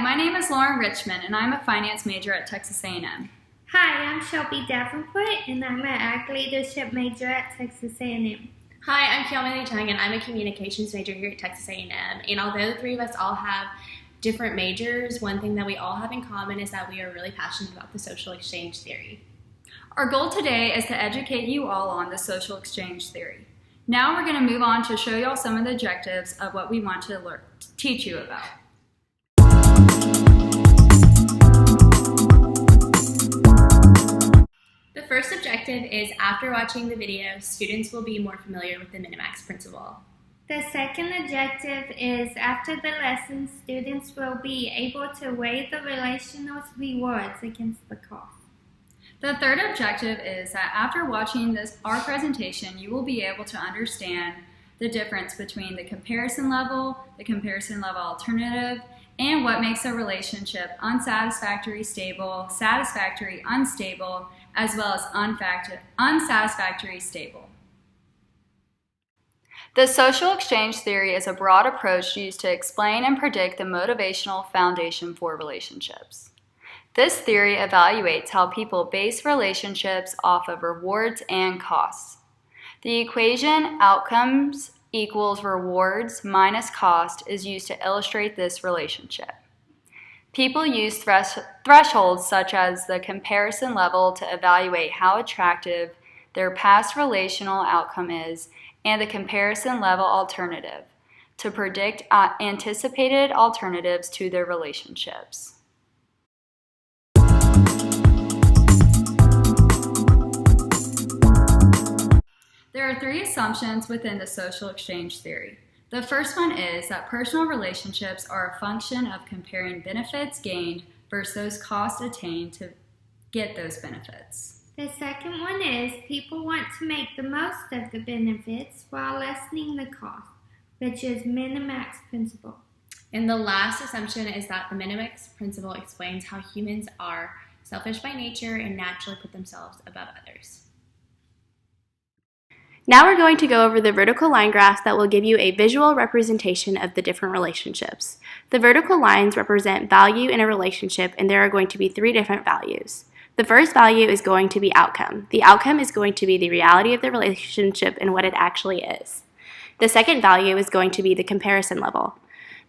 my name is Lauren Richmond, and I'm a finance major at Texas A&M. Hi, I'm Shelby Davenport, and I'm an Ag Leadership major at Texas A&M. Hi, I'm Kielmany Chung, and I'm a communications major here at Texas A&M. And although the three of us all have different majors, one thing that we all have in common is that we are really passionate about the social exchange theory. Our goal today is to educate you all on the social exchange theory. Now we're going to move on to show you all some of the objectives of what we want to teach you about. The first objective is, after watching the video, students will be more familiar with the minimax principle. The second objective is, after the lesson, students will be able to weigh the relational rewards against the cost. The third objective is that after watching our presentation, you will be able to understand the difference between the comparison level alternative, and what makes a relationship unsatisfactory stable, satisfactory unstable, as well as unsatisfactory stable. The social exchange theory is a broad approach used to explain and predict the motivational foundation for relationships. This theory evaluates how people base relationships off of rewards and costs. The equation outcomes equals rewards minus cost is used to illustrate this relationship. People use thresholds such as the comparison level to evaluate how attractive their past relational outcome is, and the comparison level alternative to predict anticipated alternatives to their relationships. There are three assumptions within the social exchange theory. The first one is that personal relationships are a function of comparing benefits gained versus those costs attained to get those benefits. The second one is, people want to make the most of the benefits while lessening the cost, which is minimax principle. And the last assumption is that the minimax principle explains how humans are selfish by nature and naturally put themselves above others. Now we're going to go over the vertical line graphs that will give you a visual representation of the different relationships. The vertical lines represent value in a relationship, and there are going to be three different values. The first value is going to be outcome. The outcome is going to be the reality of the relationship and what it actually is. The second value is going to be the comparison level.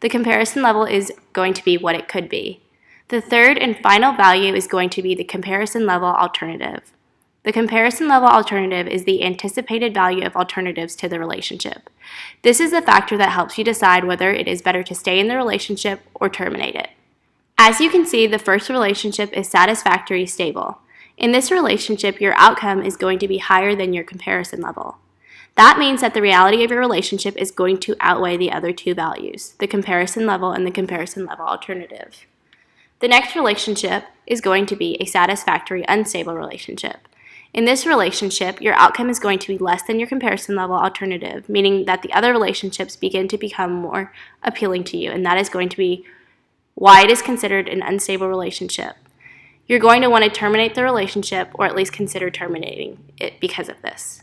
The comparison level is going to be what it could be. The third and final value is going to be the comparison level alternative. The comparison level alternative is the anticipated value of alternatives to the relationship. This is the factor that helps you decide whether it is better to stay in the relationship or terminate it. As you can see, the first relationship is satisfactory stable. In this relationship, your outcome is going to be higher than your comparison level. That means that the reality of your relationship is going to outweigh the other two values, the comparison level and the comparison level alternative. The next relationship is going to be a satisfactory unstable relationship. In this relationship, your outcome is going to be less than your comparison level alternative, meaning that the other relationships begin to become more appealing to you, and that is going to be why it is considered an unstable relationship. You're going to want to terminate the relationship, or at least consider terminating it because of this.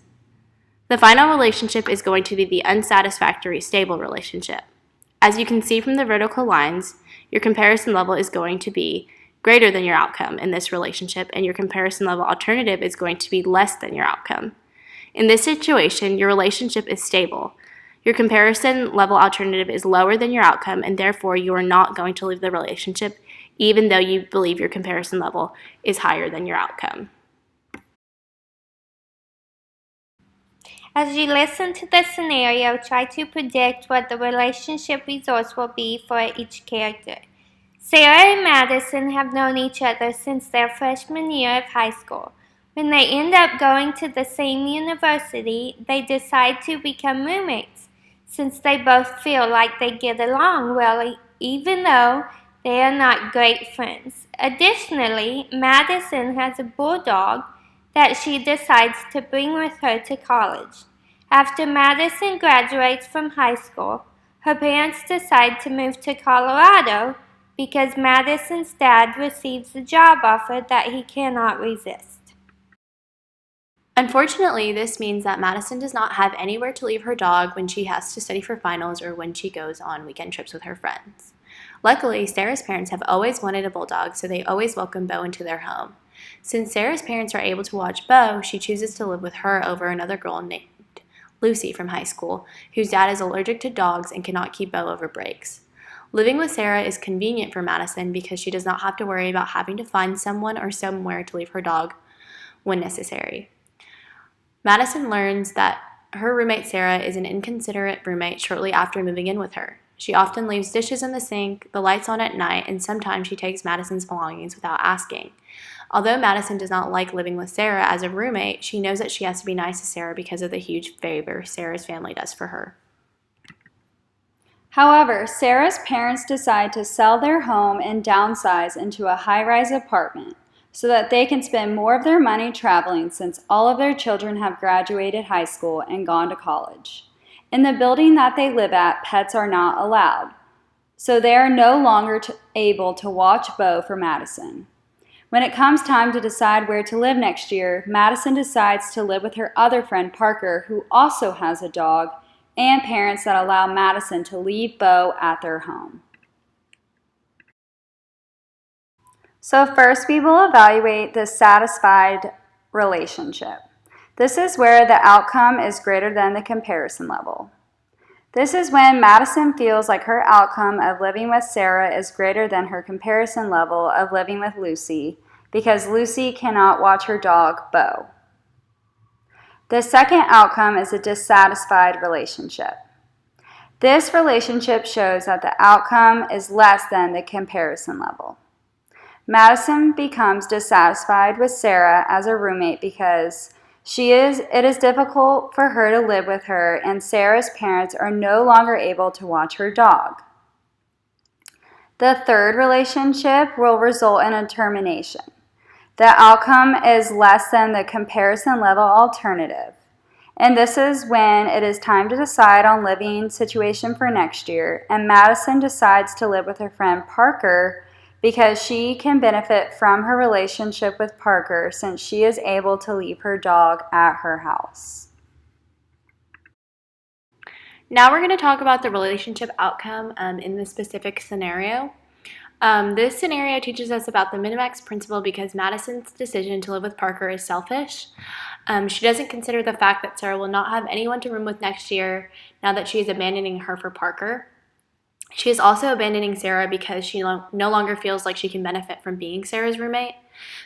The final relationship is going to be the unsatisfactory stable relationship. As you can see from the vertical lines, your comparison level is going to be greater than your outcome in this relationship, and your comparison level alternative is going to be less than your outcome. In this situation, your relationship is stable. Your comparison level alternative is lower than your outcome, and therefore you are not going to leave the relationship even though you believe your comparison level is higher than your outcome. As you listen to the scenario, try to predict what the relationship results will be for each character. Sarah and Madison have known each other since their freshman year of high school. When they end up going to the same university, they decide to become roommates, since they both feel like they get along well, even though they are not great friends. Additionally, Madison has a bulldog that she decides to bring with her to college. After Madison graduates from high school, her parents decide to move to Colorado because Madison's dad receives a job offer that he cannot resist. Unfortunately, this means that Madison does not have anywhere to leave her dog when she has to study for finals or when she goes on weekend trips with her friends. Luckily, Sarah's parents have always wanted a bulldog, so they always welcome Bo into their home. Since Sarah's parents are able to watch Bo, she chooses to live with her over another girl named Lucy from high school, whose dad is allergic to dogs and cannot keep Bo over breaks. Living with Sarah is convenient for Madison because she does not have to worry about having to find someone or somewhere to leave her dog when necessary. Madison learns that her roommate Sarah is an inconsiderate roommate shortly after moving in with her. She often leaves dishes in the sink, the lights on at night, and sometimes she takes Madison's belongings without asking. Although Madison does not like living with Sarah as a roommate, she knows that she has to be nice to Sarah because of the huge favor Sarah's family does for her. However, Sarah's parents decide to sell their home and downsize into a high-rise apartment so that they can spend more of their money traveling since all of their children have graduated high school and gone to college. In the building that they live at, pets are not allowed, so they are no longer able to watch Bo for Madison. When it comes time to decide where to live next year, Madison decides to live with her other friend Parker, who also has a dog, and parents that allow Madison to leave Bo at their home. So first we will evaluate the satisfied relationship. This is where the outcome is greater than the comparison level. This is when Madison feels like her outcome of living with Sarah is greater than her comparison level of living with Lucy because Lucy cannot watch her dog, Bo. The second outcome is a dissatisfied relationship. This relationship shows that the outcome is less than the comparison level. Madison becomes dissatisfied with Sarah as a roommate because it is difficult for her to live with her, and Sarah's parents are no longer able to watch her dog. The third relationship will result in a termination. The outcome is less than the comparison level alternative. And this is when it is time to decide on living situation for next year, and Madison decides to live with her friend Parker because she can benefit from her relationship with Parker since she is able to leave her dog at her house. Now we're going to talk about the relationship outcome in this specific scenario. This scenario teaches us about the Minimax principle because Madison's decision to live with Parker is selfish. She doesn't consider the fact that Sarah will not have anyone to room with next year now that she is abandoning her for Parker. She is also abandoning Sarah because she no longer feels like she can benefit from being Sarah's roommate.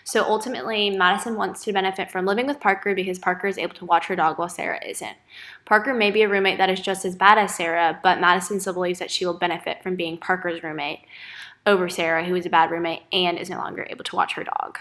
So ultimately, Madison wants to benefit from living with Parker because Parker is able to watch her dog while Sarah isn't. Parker may be a roommate that is just as bad as Sarah, but Madison still believes that she will benefit from being Parker's roommate over Sarah, who is a bad roommate and is no longer able to watch her dog.